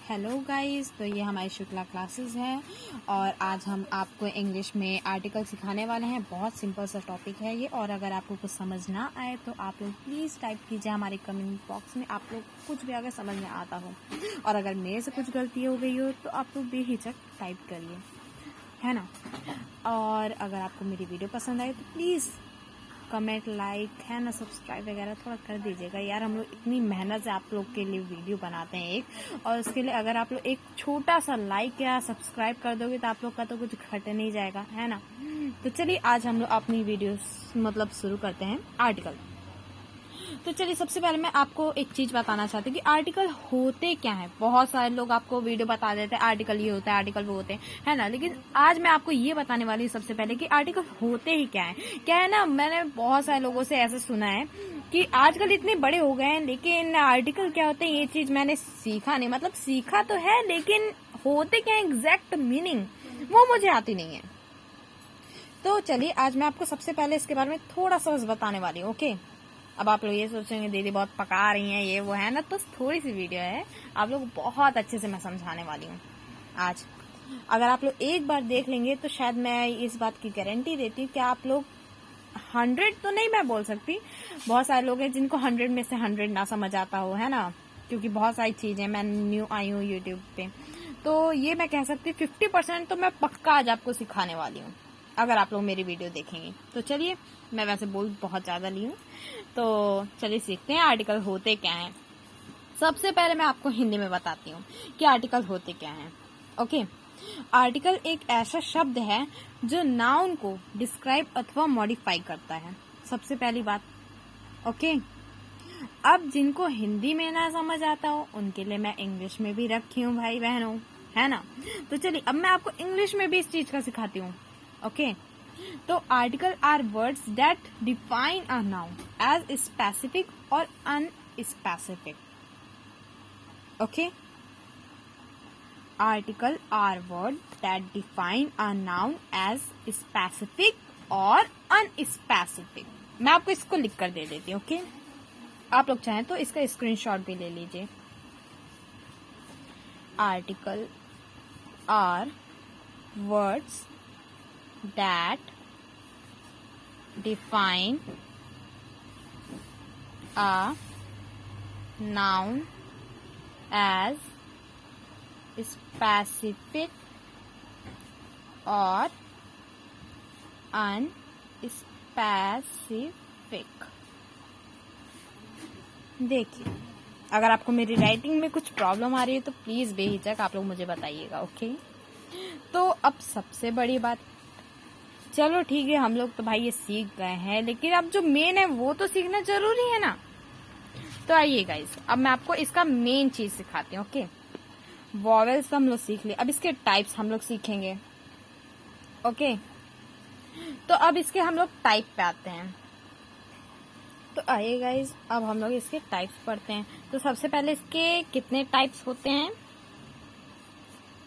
Hello guys, तो ये हमारी शुक्ला क्लासेस हैं और आज हम आपको इंग्लिश में आर्टिकल सिखाने वाले हैं। बहुत सिंपल सा टॉपिक है ये, और अगर आपको कुछ समझ ना आए तो आप लोग प्लीज़ टाइप कीजिए हमारे कमेंट बॉक्स में। आप लोग कुछ भी अगर समझ में आता हो, और अगर मेरे से कुछ गलती हो गई हो तो आप लोग बेहिचक टाइप करिए, है ना। और अगर आपको मेरी वीडियो पसंद आए तो प्लीज़ कमेंट, लाइक, है ना, सब्सक्राइब वगैरह थोड़ा कर दीजिएगा यार। हम लोग इतनी मेहनत से आप लोग के लिए वीडियो बनाते हैं एक, और उसके लिए अगर आप लोग एक छोटा सा लाइक या सब्सक्राइब कर दोगे तो आप लोग का तो कुछ घट नहीं जाएगा, है ना। तो चलिए आज हम लोग अपनी वीडियो शुरू करते हैं आर्टिकल। तो चलिए सबसे पहले मैं आपको एक चीज बताना चाहती हूँ कि आर्टिकल होते क्या है। बहुत सारे लोग आपको वीडियो बता देते हैं आर्टिकल ये होता है, आर्टिकल वो होते हैं, है ना। लेकिन आज मैं आपको ये बताने वाली हूँ सबसे पहले कि आर्टिकल होते ही क्या है। क्या है ना, मैंने बहुत सारे लोगों से ऐसा सुना है कि आजकल इतने बड़े हो गए हैं लेकिन आर्टिकल क्या होते हैं ये चीज मैंने सीखा नहीं। मतलब सीखा तो है लेकिन होते क्या एग्जैक्ट मीनिंग वो मुझे आती नहीं है। तो चलिए आज मैं आपको सबसे पहले इसके बारे में थोड़ा सा बताने वाली हूँ। ओके, अब आप लोग ये सोचेंगे दीदी बहुत पका रही हैं ये वो, है ना। तो थोड़ी सी वीडियो है, आप लोग बहुत अच्छे से मैं समझाने वाली हूँ आज। अगर आप लोग एक बार देख लेंगे तो शायद मैं इस बात की गारंटी देती हूँ कि आप लोग 100 तो नहीं मैं बोल सकती, बहुत सारे लोग हैं जिनको 100 में से 100 ना समझ आता हो, है ना। क्योंकि बहुत सारी चीजें, मैं न्यू आई हूँ यूट्यूब पे, तो ये मैं कह सकती हूँ 50% तो मैं पक्का आज आपको सिखाने वाली हूँ अगर आप लोग मेरी वीडियो देखेंगे। तो चलिए, मैं वैसे बोल बहुत ज्यादा ली हूँ, तो चलिए सीखते हैं आर्टिकल होते क्या हैं। सबसे पहले मैं आपको हिंदी में बताती हूँ कि आर्टिकल होते क्या हैं। ओके, आर्टिकल एक ऐसा शब्द है जो नाउन को डिस्क्राइब अथवा मॉडिफाई करता है। सबसे पहली बात। ओके, अब जिनको हिंदी में ना समझ आता हो उनके लिए मैं इंग्लिश में भी रखी हूँ भाई बहनों, है ना। तो चलिए अब मैं आपको इंग्लिश में भी इस चीज का सिखाती हूँ। ओके, तो article are words that define a noun as specific और unspecific. Okay, article are word that define a noun as specific और अनस्पेसिफिक। मैं आपको इसको लिख कर दे देती हूँ। ओके, आप लोग चाहें तो इसका स्क्रीनशॉट भी ले लीजिए। Article are words that define a noun as specific or unspecific। देखिए, अगर आपको मेरी राइटिंग में कुछ प्रॉब्लम आ रही है तो प्लीज बेहिचक आप लोग मुझे बताइएगा। ओके, तो अब सबसे बड़ी बात, चलो ठीक है हम लोग तो भाई ये सीख गए हैं, लेकिन अब जो मेन है वो तो सीखना जरूरी है ना। तो आइए गाइस, अब मैं आपको इसका मेन चीज सिखाती हूँ। ओके, वॉवेल्स हम लोग सीख लिए, अब इसके टाइप्स हम लोग सीखेंगे। ओके, तो अब इसके हम लोग टाइप पे आते हैं। तो आइए गाइस, अब हम लोग इसके टाइप्स पढ़ते हैं। तो सबसे पहले इसके कितने टाइप्स होते हैं?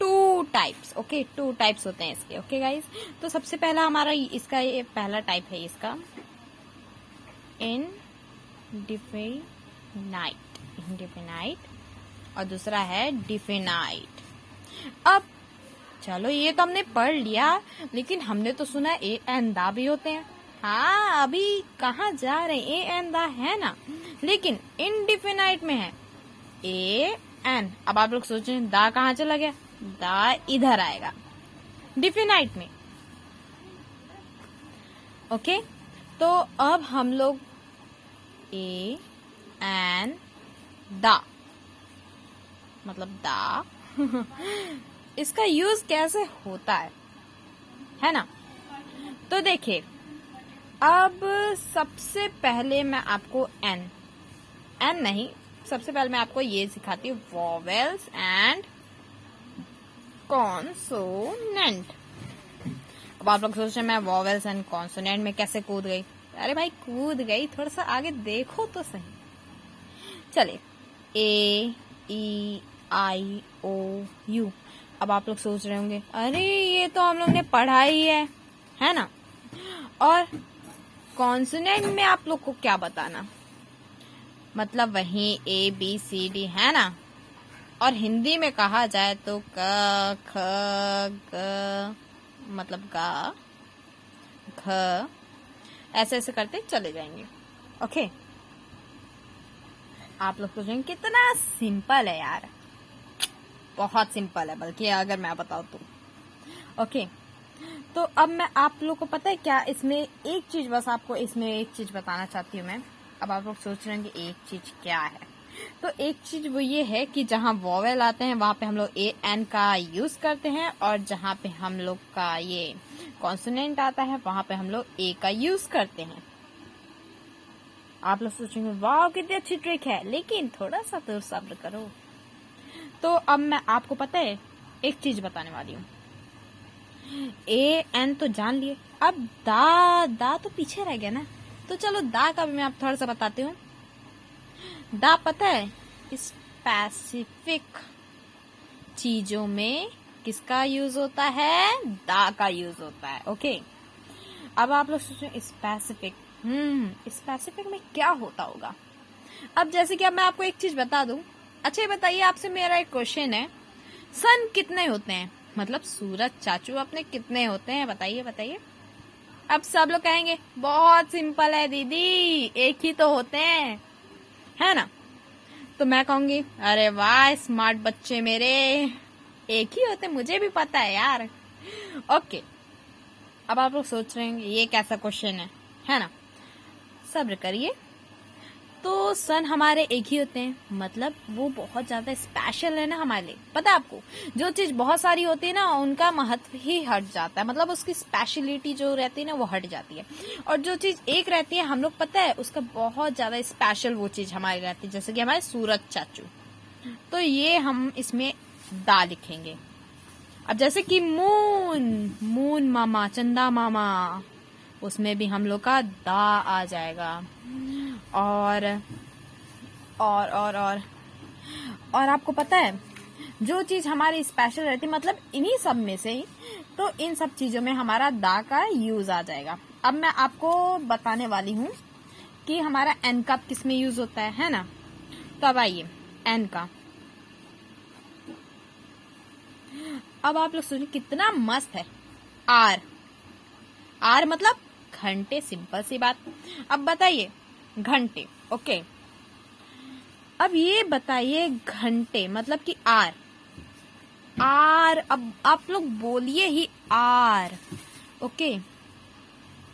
2 टाइप्स। ओके, 2 टाइप्स होते हैं इसके। ओके गाइस, तो सबसे पहला हमारा इसका ये पहला टाइप है इसका इंडिफिनाइट, और दूसरा है डिफिनाइट। अब चलो ये तो हमने पढ़ लिया, लेकिन हमने तो सुना ए एंड दा भी होते हैं। हाँ, अभी कहाँ जा रहे हैं, ए एंड दा है ना, लेकिन इनडिफिनाइट में है ए एन। अब आप लोग सोचें दा कहाँ चला गया, दा इधर आएगा डिफिनाइट में। ओके, तो अब हम लोग ए एन दा, मतलब दा इसका यूज कैसे होता है ना। तो देखिए, अब सबसे पहले मैं आपको एन नहीं, सबसे पहले मैं आपको ये सिखाती हूँ वॉवेल्स एंड कॉन्सोनेंट। अब आप लोग सोच रहे हैं मैं वॉवेल्स एंड कॉन्सोनेंट में कैसे कूद गई। अरे भाई कूद गई, थोड़ा सा आगे देखो तो सही। चलिए, ए ई आई ओ यू। अब आप लोग सोच रहे होंगे अरे ये तो हम लोग ने पढ़ा ही है ना। और कॉन्सोनेंट में आप लोग को क्या बताना, मतलब वही ए बी सी डी, है ना। और हिंदी में कहा जाए तो क, ख, ग, मतलब गा, घ, ऐसे ऐसे करते चले जाएंगे। ओके, आप लोग सोचेंगे कितना सिंपल है यार, बहुत सिंपल है, बल्कि अगर मैं बताऊं तो। ओके, तो अब मैं आप लोग को पता है क्या, इसमें एक चीज, बस आपको इसमें एक चीज बताना चाहती हूँ मैं। अब आप लोग सोच रहे हैं कि एक चीज क्या है, तो एक चीज वो ये है कि जहाँ वॉवेल आते हैं वहां पे हम लोग ए एन का यूज करते हैं, और जहाँ पे हम लोग का ये कॉन्सोनेंट आता है वहां पे हम लोग ए का यूज करते हैं। आप लोग सोचेंगे वाह कितनी अच्छी ट्रिक है, लेकिन थोड़ा सा तो सब्र करो। तो अब मैं आपको पता है एक चीज बताने वाली हूँ। ए एन तो जान लिए, अब दा तो पीछे रह गया ना, तो चलो दा का भी मैं आप थोड़ा सा बताती हूँ। दा पता है स्पेसिफिक चीजों में किसका यूज होता है, दा का यूज होता है। ओके, अब आप लोग सोचें स्पेसिफिक, स्पेसिफिक में क्या होता होगा। अब जैसे कि अब मैं आपको एक चीज बता दूं। अच्छा ये बताइए, आपसे मेरा एक क्वेश्चन है, सन कितने होते हैं, मतलब सूरज चाचू अपने कितने होते हैं, बताइए बताइए। अब सब लोग कहेंगे बहुत सिंपल है दीदी, एक ही तो होते हैं, है ना। तो मैं कहूंगी अरे वाह स्मार्ट बच्चे मेरे, एक ही होते, मुझे भी पता है यार। ओके, अब आप लोग सोच रहे हैं ये कैसा क्वेश्चन है ना। सब्र करिए। तो सन हमारे एक ही होते हैं, मतलब वो बहुत ज्यादा स्पेशल है ना हमारे लिए। पता है आपको, जो चीज बहुत सारी होती है ना उनका महत्व ही हट जाता है, मतलब उसकी स्पेशलिटी जो रहती है ना वो हट जाती है। और जो चीज एक रहती है हम लोग पता है उसका बहुत ज्यादा स्पेशल वो चीज हमारी रहती है, जैसे कि हमारे सूरज चाचू। तो ये हम इसमें दा लिखेंगे। अब जैसे कि मून मामा, चंदा मामा, उसमें भी हम लोग का दा आ जाएगा। और और और और और आपको पता है जो चीज हमारी स्पेशल रहती है, मतलब इन्हीं सब में से ही, तो इन सब चीजों में हमारा दा का यूज आ जाएगा। अब मैं आपको बताने वाली हूँ कि हमारा एन का किस में यूज होता है ना। तो अब आइए एन का। अब आप लोग सोचिए कितना मस्त है, आर मतलब घंटे, सिंपल सी बात। अब बताइए घंटे। ओके, अब ये बताइए घंटे मतलब कि आर, अब आप लोग बोलिए ही आर। ओके,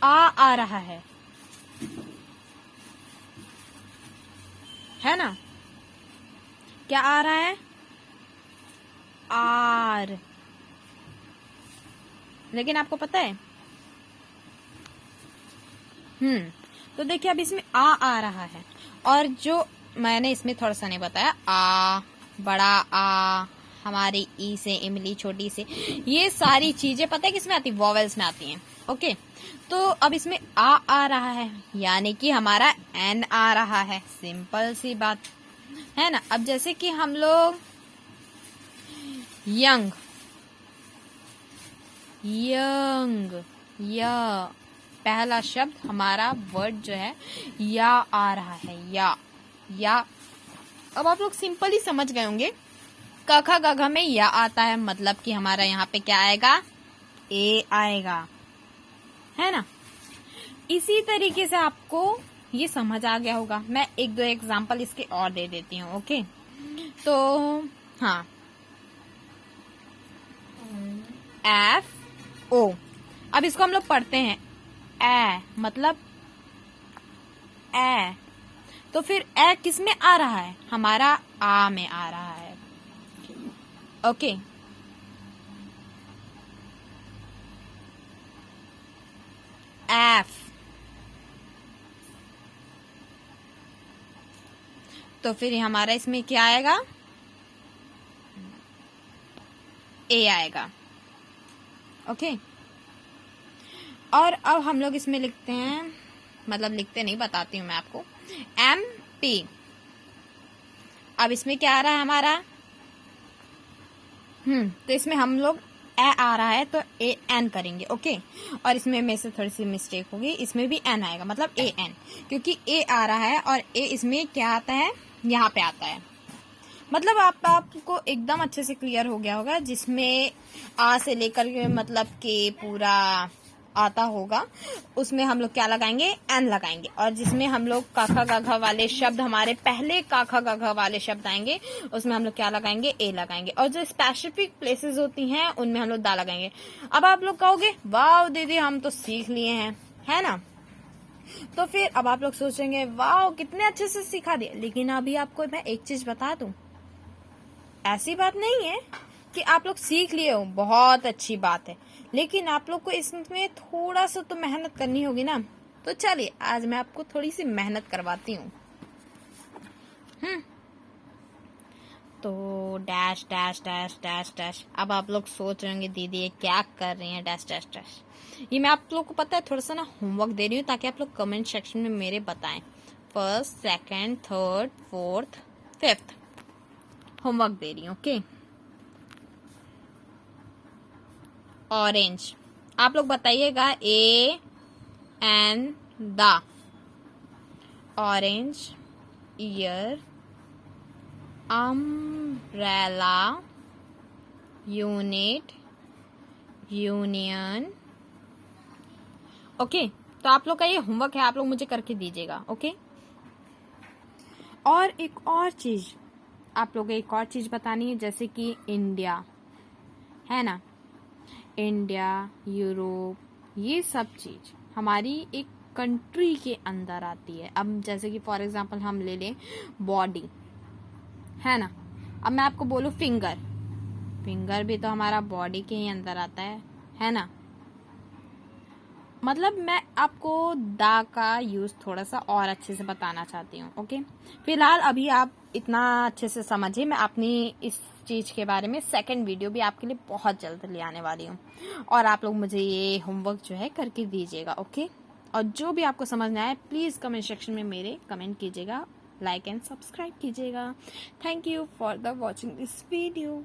आ रहा है ना, क्या आ रहा है, आर। लेकिन आपको पता है तो देखिए अब इसमें आ रहा है, और जो मैंने इसमें थोड़ा सा नहीं बताया, आ, बड़ा आ, हमारी ई से इमली, छोटी से, ये सारी चीजें पता है किसमें आती है, वॉवेल्स में आती हैं। ओके, तो अब इसमें आ रहा है, यानी कि हमारा एन आ रहा है, सिंपल सी बात है ना। अब जैसे कि हम लोग यंग, या पहला शब्द हमारा वर्ड जो है या आ रहा है, या। अब आप लोग सिंपल ही समझ गए होंगे, क ख ग घ में या आता है, मतलब कि हमारा यहाँ पे क्या आएगा, ए आएगा, है ना। इसी तरीके से आपको ये समझ आ गया होगा। मैं एक दो एग्जांपल इसके और दे देती हूँ। ओके, तो हाँ, एफ ओ, अब इसको हम लोग पढ़ते हैं ए, मतलब ए, तो फिर ए किस में आ रहा है, हमारा आ में आ रहा है। ओके, एफ, तो फिर हमारा इसमें क्या आएगा, ए आएगा। ओके, और अब हम लोग इसमें लिखते हैं, मतलब लिखते नहीं, बताती हूँ मैं आपको, एम पी। अब इसमें क्या आ रहा है हमारा, तो इसमें हम लोग ए आ रहा है तो ए एन करेंगे। ओके, और इसमें में से थोड़ी सी मिस्टेक होगी, इसमें भी एन आएगा, मतलब ए एन, क्योंकि ए आ रहा है और ए इसमें क्या आता है, यहाँ पे आता है। मतलब आपको एकदम अच्छे से क्लियर हो गया होगा, जिसमें आ से लेकर के मतलब के पूरा आता होगा उसमें हम लोग क्या लगाएंगे, एन लगाएंगे। और जिसमें हम लोग काखा गाघा वाले शब्द, हमारे पहले काखा गाघा वाले शब्द आएंगे, उसमें हम लोग क्या लगाएंगे, ए लगाएंगे। और जो स्पेसिफिक प्लेसेस होती हैं उनमें हम लोग दा लगाएंगे। अब आप लोग कहोगे वाह दीदी हम तो सीख लिए हैं, है ना। तो फिर अब आप लोग सोचेंगे वाह कितने अच्छे से सिखा दिया, लेकिन अभी आपको मैं एक चीज बता दूं, ऐसी बात नहीं है कि आप लोग सीख लिए हो, बहुत अच्छी बात है, लेकिन आप लोग को इसमें थोड़ा सा तो मेहनत करनी होगी ना। तो चलिए आज मैं आपको थोड़ी सी मेहनत करवाती हूँ। तो dash dash dash dash dash. अब आप लोग सोच रहे होंगे दीदी ये क्या कर रही हैं, डैश डैश डैश। ये मैं आप लोग को पता है थोड़ा सा ना होमवर्क दे रही हूँ, ताकि आप लोग कमेंट सेक्शन में मेरे बताएं। First, second, third, fourth, fifth homework दे रही हूँ। Okay, orange. आप लोग बताइएगा A an the. Orange, year, umbrella, unit, union. Okay, तो आप लोग का ये होमवर्क है, आप लोग मुझे करके दीजिएगा। ओके, और एक और चीज आप लोग एक और चीज बतानी है, जैसे कि इंडिया है ना, इंडिया, यूरोप, ये सब चीज हमारी एक कंट्री के अंदर आती है। अब जैसे कि फॉर एग्जांपल हम ले लें बॉडी, है ना। अब मैं आपको बोलूं फिंगर, फिंगर भी तो हमारा बॉडी के ही अंदर आता है ना। मतलब मैं आपको दा का यूज थोड़ा सा और अच्छे से बताना चाहती हूँ। ओके, फिलहाल अभी आप इतना अच्छे से समझिए, मैं अपनी इस चीज के बारे में सेकंड वीडियो भी आपके लिए बहुत जल्द ले आने वाली हूँ, और आप लोग मुझे ये होमवर्क जो है करके दीजिएगा। ओके, और जो भी आपको समझ में आए प्लीज कमेंट सेक्शन में मेरे कमेंट कीजिएगा, लाइक एंड सब्सक्राइब कीजिएगा। Thank you for the watching this video.